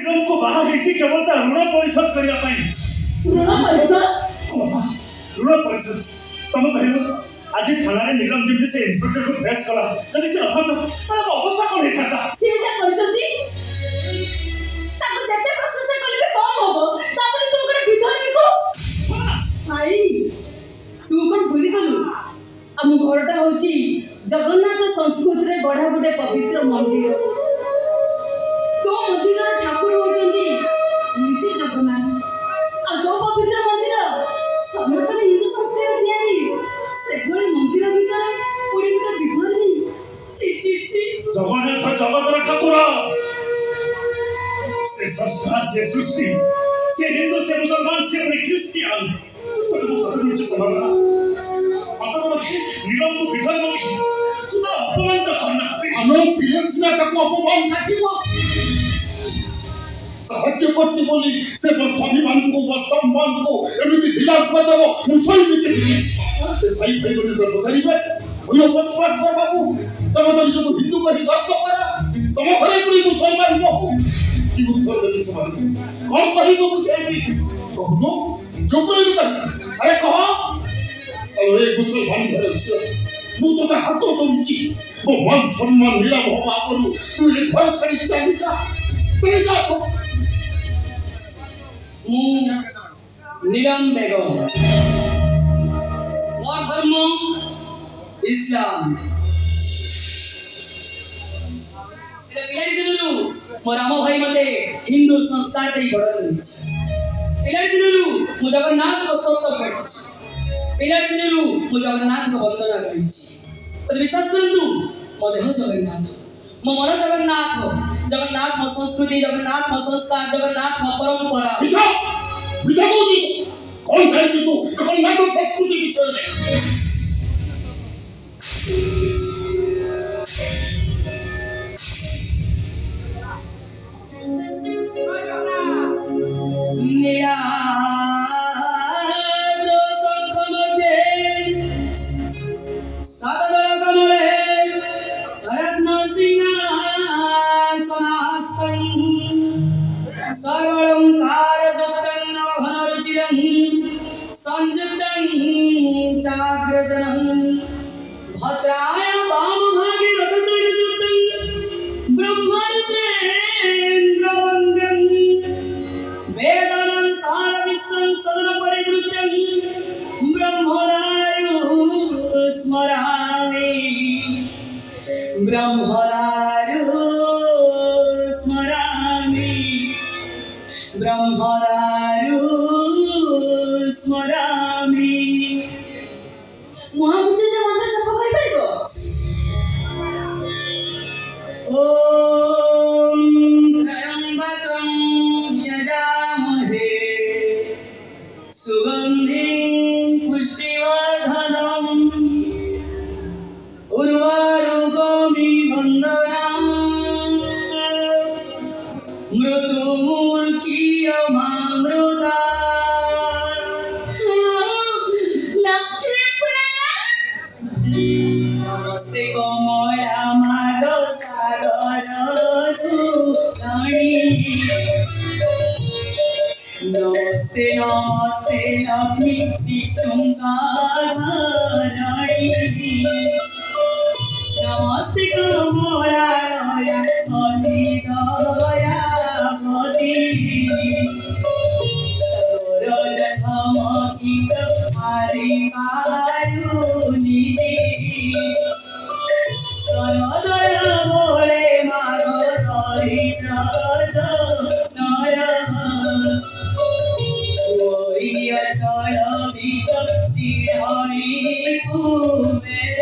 नीलम को बाहर हिची केवल ता ऋण परिशोध करिया पाई। ऋण परिशोध तुम कहलो आज थाना रे नीलम जेमती से इंस्पेक्टर को फेस कला जदि से रखत ता अवस्था कोन हेता से जा करजंती ताको जते प्रशंसा करबे कम होबो तापरे तू करे विधर्मी को भाई तू कोन भूली गलु हम घरटा होची जगन्नाथ संस्कृति रे गढ़ा गुटे पवित्र मंदिर तो मंदिर ठाकुर होचंदी निजे जगन्नाथ आ जो पवित्र मंदिर सनातन हिंदू संस्कार दियारी से भली मंदिर भीतर पुरी गुटे विधर्मी ची ची ची जगन्नाथ जगतर ठाकुर से संस्कार से सृष्टि से हिंदू से मुसलमान से क्रिश्चियन तो बहुत दूर से समझना नीलम को विधर्म तू तो अपमान तो करना अनो फिलेसना का को अपमान काटिबो साहज्य करछि बोली से स्वाभिमान को सम्मान को एमिति ढिला कर देबो मुसलमान के से सही भाई बोली तो पछारीबे ओयो पछवाट कर बाबू तब तो जो हिंदू को गर्व करा तम घरे पुरी मुसलमान बहु की उत्तर देबे समान कौन कहि को बुझाइबी कहनो जोगरई लुका अरे कह अरे मुसलमान घरे छ मु तो हाथों तुमची वो मान सम्मान नीला होवा करू तू एक घर छड़ी चली जा तो मु नीलम बेगम मोर धर्म इस्लाम एले पिलाडी दिनु मोर राम भाई मते हिंदू संस्कार दे बड़ रहिछ पिलाडी दिनु मु जगन्नाथ को स्तोत्र करिछ पिलाडी दिनु मु जगन्नाथ को वंदना करिछ तो विश्वास करंतु मो देह जगन्नाथ मो मन जगन्नाथ जगन्नाथ मो संस्कृति जगन्नाथ मो संस्कार जगन्नाथ मो परंपरा विषय बोली कौन जाने तू जगन्नाथ संस्कृति विषय रे नीला भद्राय वाम भागे रथचरणयुक्तं ब्रह्मरुद्रेन्द्रवन्द्यं वेदानां सारविश्वं सदन परिवृतं ब्रह्मणारु स्मरामि ब्रह्मणारु स्मरामि ब्रह्मणारु स्मरामि महामृत्युंजय मंत्र जप कर परबो ओम त्र्यंबकं यजामहे सुगंधिं पुष्टिवर्धनम् उर्वारुकमिव वन्दनाम् मृत्युमूर्खियमामृता नमस्ते कोमला माधव सागर नमस्ते नमस्ते लक्ष्मी विष्णुकारणि नमस्ते कोमला दया अति दयावती जठमकित आदिकारुनिधि तनदय बोले माग दरिद्र नय ओई अचल वित चिड़ई कुबेर